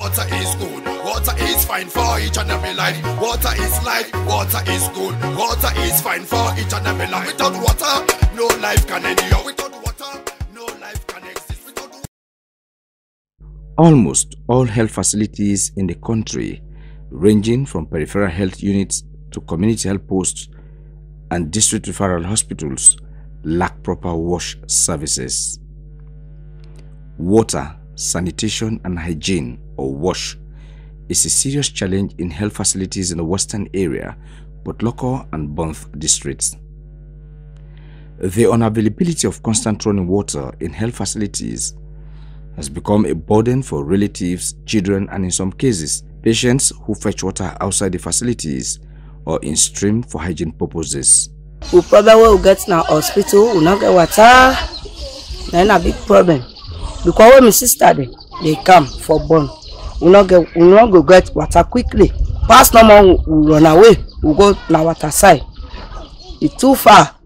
Water is good, water is fine for each and every life. Water is life, water is good, water is fine for each and every life. Without water, no life can endure. Without water, no life can exist. Without... Almost all health facilities in the country, ranging from peripheral health units to community health posts and district referral hospitals, lack proper wash services. Water, sanitation and hygiene, or WASH, is a serious challenge in health facilities in the western area, both Loko and Bonthe Districts. The unavailability of constant running water in health facilities has become a burden for relatives, children, and in some cases, patients who fetch water outside the facilities or in stream for hygiene purposes. The problem we get in our hospital, we not get water. Then a big problem because when my sister they come for born, we not go get water quickly. Pass no more, we run away. We go na water side. It's too far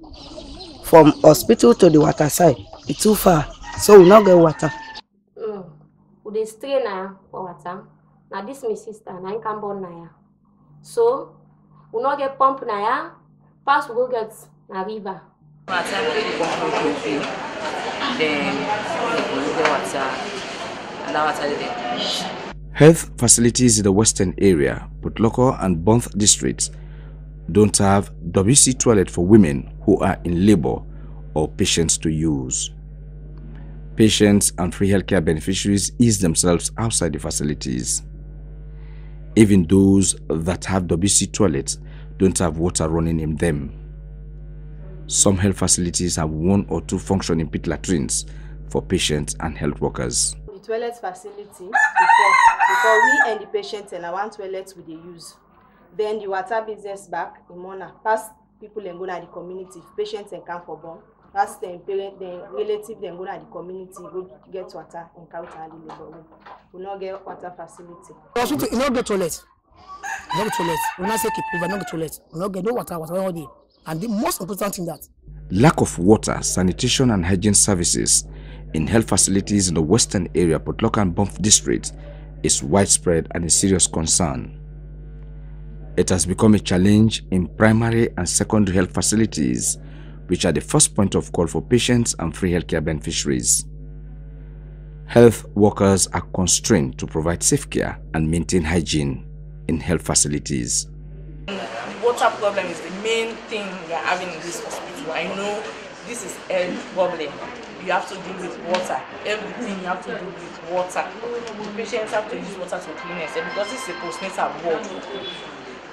from hospital to the water side. It's too far, so we not get water. We dey stray na for water. Now this my sister, na come born na ya. So we not get pump na ya. Pass we go get na river. Health facilities in the western area, both Loko and Bonthe Districts, don't have WC toilet for women who are in labor or patients to use. Patients and free healthcare beneficiaries ease themselves outside the facilities. Even those that have WC toilets don't have water running in them. Some health facilities have 1 or 2 functioning pit latrines for patients and health workers. The toilet facility because we and the patients and one toilet we use. Then the water business back in Mona pass people and go to the community. If patients and come for born, pass them parent, then relative then go to the community go get water and count and the labor room. We not get water facility. You not get toilet. You not get toilet. We not say keep we not get toilet. We not get no water all day. And the most important thing that lack of water, sanitation and hygiene services in health facilities in the western area, both Loko and Bonthe Districts, is widespread and a serious concern. It has become a challenge in primary and secondary health facilities, which are the first point of call for patients and free healthcare beneficiaries. Health workers are constrained to provide safe care and maintain hygiene in health facilities. Water problem is the main thing we are having in this hospital. I know this is a problem. You have to deal with water. Everything you have to do with water. The patients have to use water to clean themselves because this is a postnatal ward.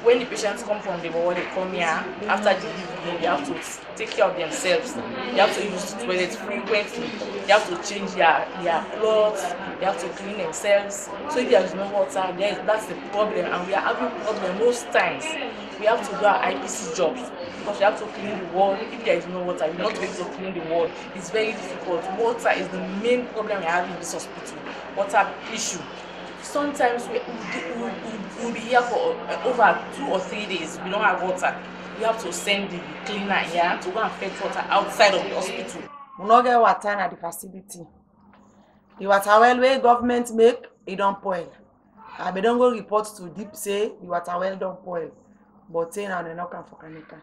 When the patients come from the ward, they come here after delivery. They have to take care of themselves. They have to use the toilet frequently. They have to change their clothes. They have to clean themselves. So if there is no water, that's the problem. And we are having problem most times. We have to do our IPC jobs because we have to clean the ward. If there is no water, we're not able to clean the ward. It's very difficult. Water is the main problem we have in this hospital. Water issue. Sometimes we'll be here for over 2 or 3 days. We don't have water. We have to send the cleaner here to go and fetch water outside of the hospital. We not get water at the facility. The water well where government make, it don't boil. And we don't go report to deep say the water well don't boil. But say now they not come for Kanika.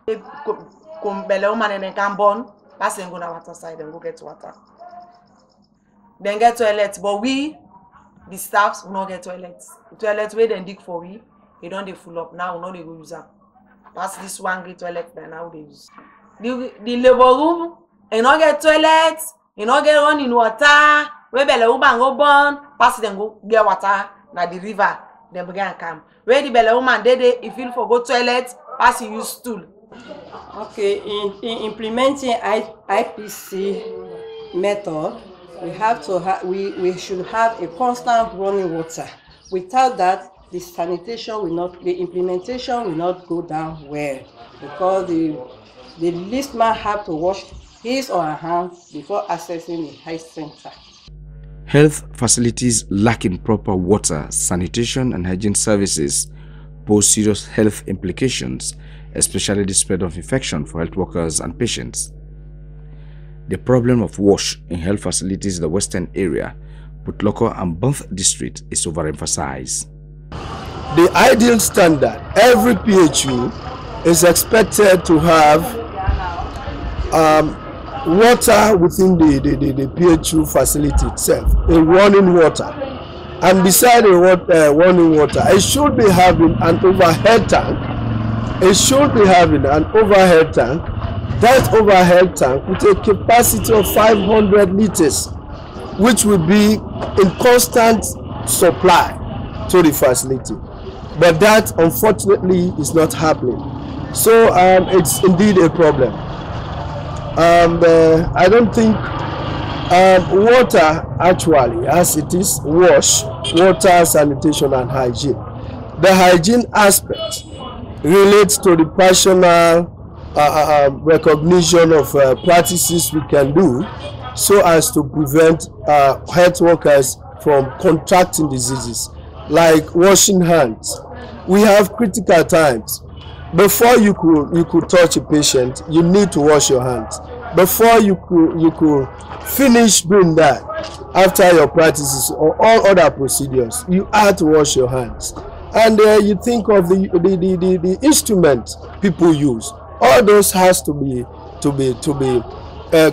Come belle woman and they can born, pass and go to water side and go get water. Then get toilet. But we, the staffs, will not get toilets. The toilet where they dig for we, they don't they full up. Now we know they go use them. Pass this one great toilet that now they use. The labor room, they not get toilets, they not get running water. Where belle woman go born, pass them go get water na the river. Then begin come. Where the belle woman they if you for go toilet, pass you use stool. Okay, in implementing IPC method, we have to we should have a constant running water. Without that, the sanitation will not, the implementation will not go down well because the least man have to wash his or her hands before accessing the health center. Health facilities lacking proper water, sanitation and hygiene services pose serious health implications, especially the spread of infection for health workers and patients. The problem of WASH in health facilities in the western area, but Loko and Bonthe District is overemphasized. The ideal standard, every PHU is expected to have water within the PHU facility itself, a running water. And beside the running water, it should be having an overhead tank. It should be having an overhead tank. That overhead tank with a capacity of 500 liters, which will be in constant supply to the facility. But that, unfortunately, is not happening. So it's indeed a problem. I don't think water actually, as it is, water, sanitation and hygiene. The hygiene aspect relates to the personal recognition of practices we can do so as to prevent health workers from contracting diseases, like washing hands. We have critical times. Before you could touch a patient, you need to wash your hands. Before you could finish doing that, after your practices or all other procedures, you have to wash your hands. And you think of the instrument people use. All those has to be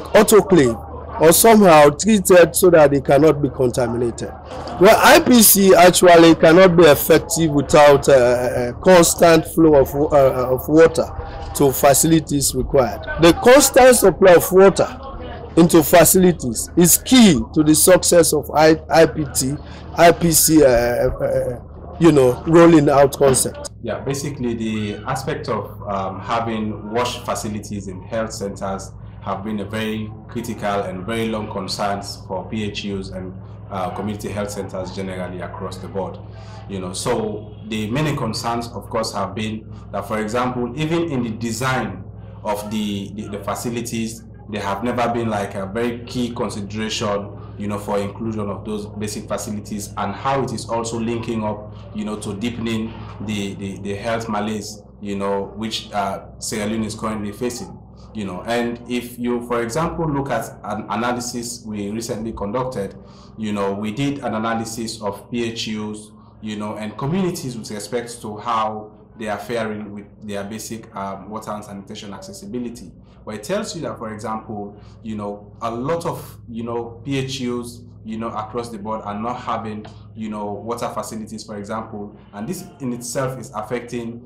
autoclaved or somehow treated so that they cannot be contaminated. Well, IPC actually cannot be effective without a constant flow of water to facilities required. The constant supply of water into facilities is key to the success of IPC rolling out concept. Yeah, basically the aspect of having wash facilities in health centers have been a very critical and very long concerns for PHUs and community health centers generally across the board. So the many concerns, of course, have been that, for example, even in the design of the facilities, there have never been like a very key consideration, for inclusion of those basic facilities, and how it is also linking up, to deepening the health malaise, which Sierra Leone is currently facing. And if you, for example, look at an analysis we recently conducted, we did an analysis of PHUs, and communities with respect to how they are faring with their basic water and sanitation accessibility. Where it tells you that, for example, a lot of, PHUs, across the board are not having, water facilities, for example, and this in itself is affecting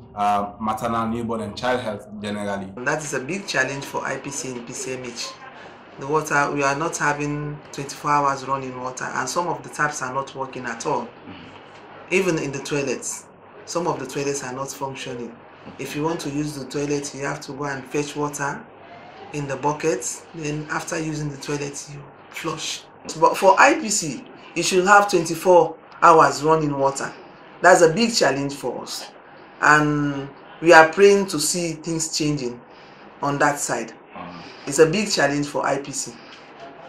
maternal, newborn, and child health generally. That is a big challenge for IPC and PCMH. The water, we are not having 24 hours running water, and some of the taps are not working at all. Even in the toilets, some of the toilets are not functioning. If you want to use the toilet, you have to go and fetch water in the buckets, then after using the toilet, you flush. But for IPC, it should have 24 hours running water. That's a big challenge for us, and we are praying to see things changing on that side. It's a big challenge for IPC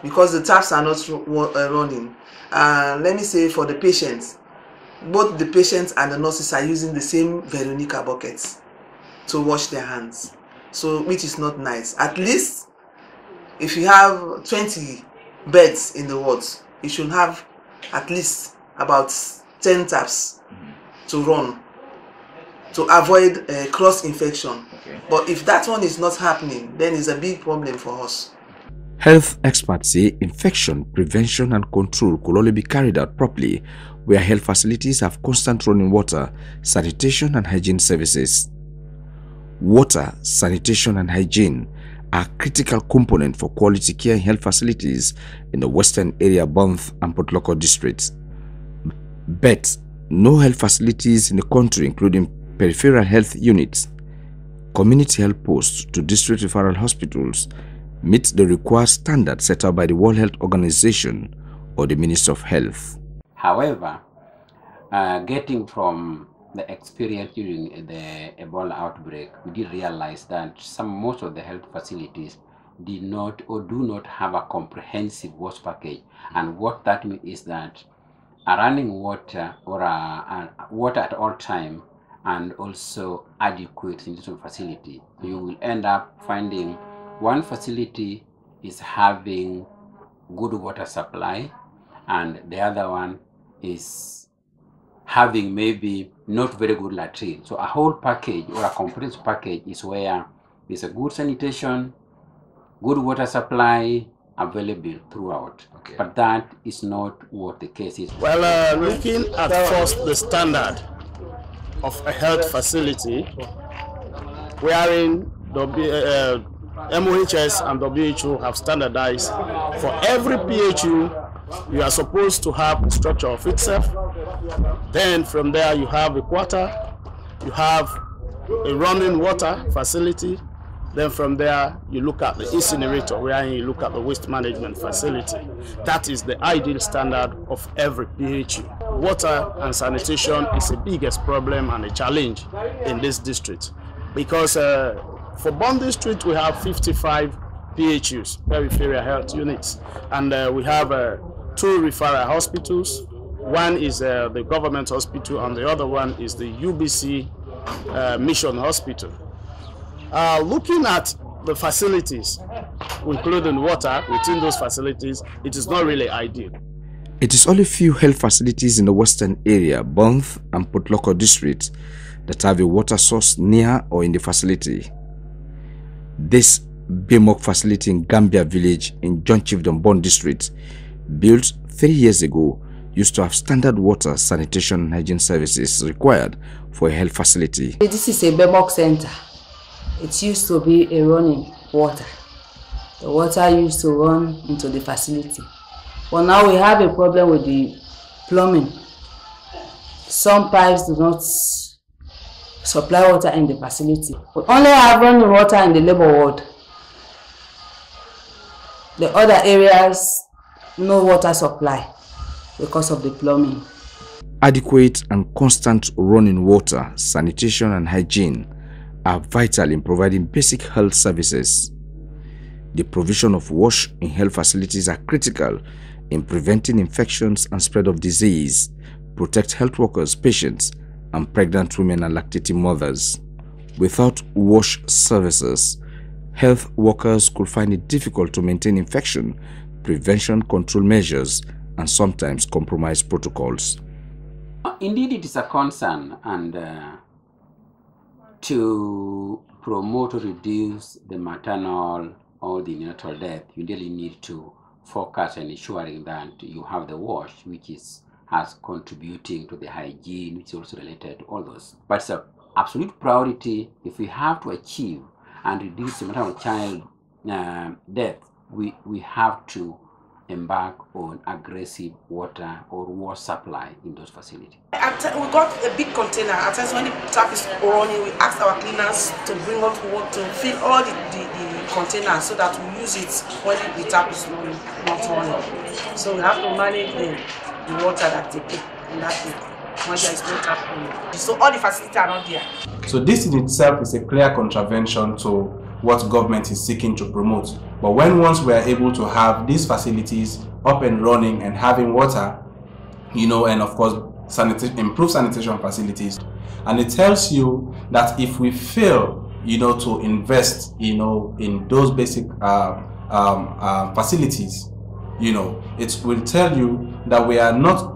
because the taps are not running. Let me say, for the patients, both the patients and the nurses are using the same Veronica buckets to wash their hands, so which is not nice. At least if you have 20 beds in the wards, you should have at least about 10 taps to run to avoid cross infection. But if that one is not happening, then it's a big problem for us. Health experts say infection prevention and control could only be carried out properly where health facilities have constant running water, sanitation and hygiene services. Water, sanitation and hygiene are critical component for quality care in health facilities in the western area Bonthe and Loko districts. But no health facilities in the country, including peripheral health units, community health posts to district referral hospitals, meet the required standards set out by the World Health Organization or the Ministry of Health. However, getting from the experience during the Ebola outbreak, we did realize that most of the health facilities did not or do not have a comprehensive wash package. And what that means is that a running water or water at all time and also adequate sanitation facility. You will end up finding one facility is having good water supply and the other one is having maybe not very good latrine. So a whole package or a comprehensive package is where there's a good sanitation, good water supply available throughout. Okay. But that is not what the case is. Well, looking at first the standard of a health facility, wherein MOHS and WHO have standardized for every PHU, you are supposed to have the structure of itself. Then from there you have a quarter, you have a running water facility. Then from there you look at the incinerator, where you look at the waste management facility. That is the ideal standard of every PHU. Water and sanitation is the biggest problem and a challenge in this district, because for Bonthe District we have 55 PHUs, peripheral health units, and we have 2 referral hospitals. One is the government hospital and the other one is the UBC Mission Hospital. Looking at the facilities, including water within those facilities, it is not really ideal. It is only few health facilities in the western area, Bonthe and Loko districts, that have a water source near or in the facility. This BMOC facility in Gambia village in John Chiefdom Bonthe district, built 3 years ago, used to have standard water, sanitation and hygiene services required for a health facility. This is a BMOC center. It used to be a running water. The water used to run into the facility. But now we have a problem with the plumbing. Some pipes do not supply water in the facility. We only have running water in the labor ward. The other areas, no water supply because of the plumbing. Adequate and constant running water, sanitation and hygiene are vital in providing basic health services. The provision of wash in health facilities are critical in preventing infections and spread of disease, protect health workers, patients, and pregnant women and lactating mothers. Without wash services, health workers could find it difficult to maintain infection prevention control measures and sometimes compromise protocols. Indeed, it is a concern, and to promote or reduce the maternal or the neonatal death, you really need to focus on ensuring that you have the wash, which is contributing to the hygiene, which is also related to all those. But it's an absolute priority. If we have to achieve and reduce the maternal child death, we have to embark on aggressive water or water supply in those facilities. We got a big container. At times when the tap is running, we ask our cleaners to bring up water, to fill all the containers so that we use it when the tap is not running. So we have to manage the water that they take in that thing when there is no tap running. So all the facilities are not there. So this in itself is a clear contravention to what government is seeking to promote. But once we are able to have these facilities up and running and having water, and of course improve sanitation facilities, and it tells you that if we fail, to invest, in those basic facilities, it will tell you that we are not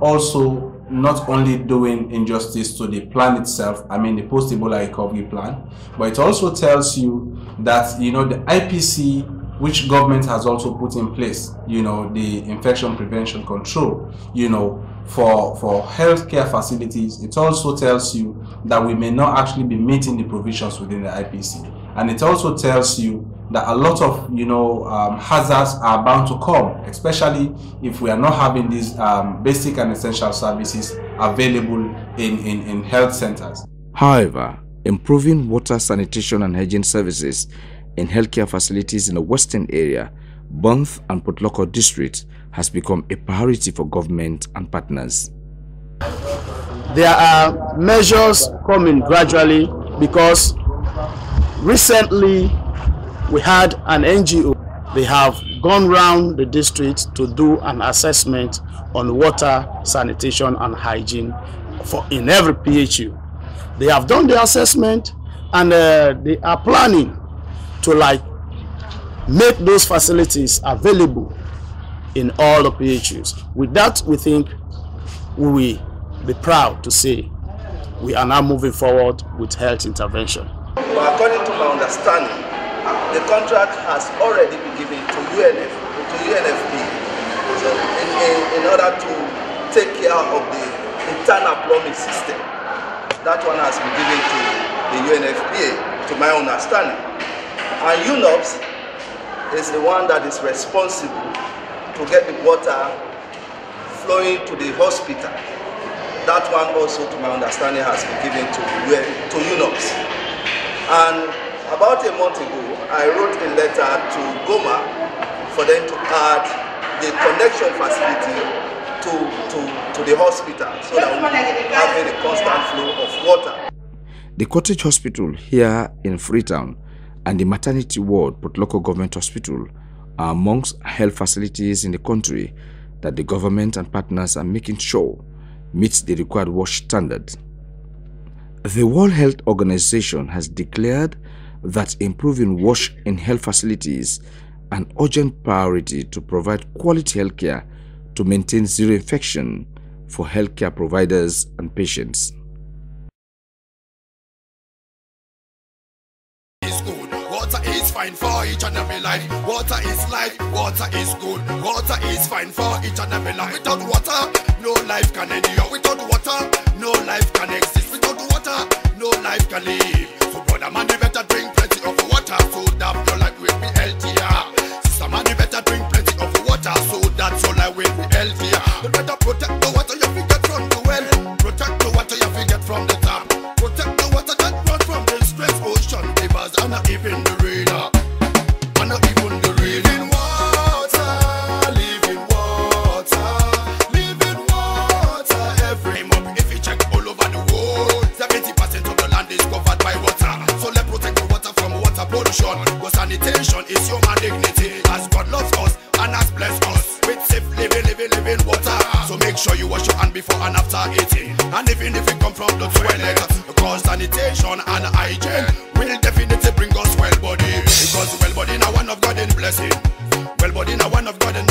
only doing injustice to the plan itself, the post-Ebola recovery plan, but it also tells you that, the IPC, which government has also put in place, the infection prevention control, for healthcare facilities, it also tells you that we may not actually be meeting the provisions within the IPC. And it also tells you that a lot of, hazards are bound to come, especially if we are not having these basic and essential services available in health centers. However, improving water, sanitation and hygiene services in healthcare facilities in the western area, Bonthe and Loko districts, has become a priority for government and partners. There are measures coming gradually, because recently we had an NGO. They have gone around the district to do an assessment on water, sanitation and hygiene in every PHU. They have done the assessment, and they are planning to make those facilities available in all the PHUs. With that, we think we will be proud to say we are now moving forward with health intervention. Well, according to my understanding, the contract has already been given to UNFP, so in order to take care of the internal plumbing system. That one has been given to the UNFPA, to my understanding. And UNOPS is the one that is responsible to get the water flowing to the hospital. That one also, to my understanding, has been given to UNOPS. And about a month ago, I wrote a letter to Goma for them to add the connection facility to the hospital so that we have a constant flow of water. The Cottage Hospital here in Freetown and the maternity ward Port Loko Government Hospital are amongst health facilities in the country that the government and partners are making sure meets the required WASH standard. The World Health Organization has declared that improving WASH in health facilities an urgent priority to provide quality healthcare to maintain zero infection for healthcare providers and patients. Water is fine for each and every life. Water is life, water is good. Water is fine for each and every life. Without water, no life can endure. Without water, no life can exist. Without water, no life can live. So brother man, you better drink plenty of water so that your life will be healthier. Sister man, you better drink plenty of water so that your life will be healthier. You better protect the water you get from the well. Protect the water you get from the tap. Protect the water that runs from the stress ocean, rivers, and not even the rain. And not even the rain. Living water, living water, living water. Every month, if you check all over the world, 70% of the land is covered by water. So let's protect the water from water pollution. Because sanitation is human dignity. As God loves us and has blessed us with safe living water. So make sure you wash your hand before and after eating. And even if you come from the toilet, because sanitation and hygiene will definitely bring us well body. Because well body now one of God in blessing. Well body now one of God in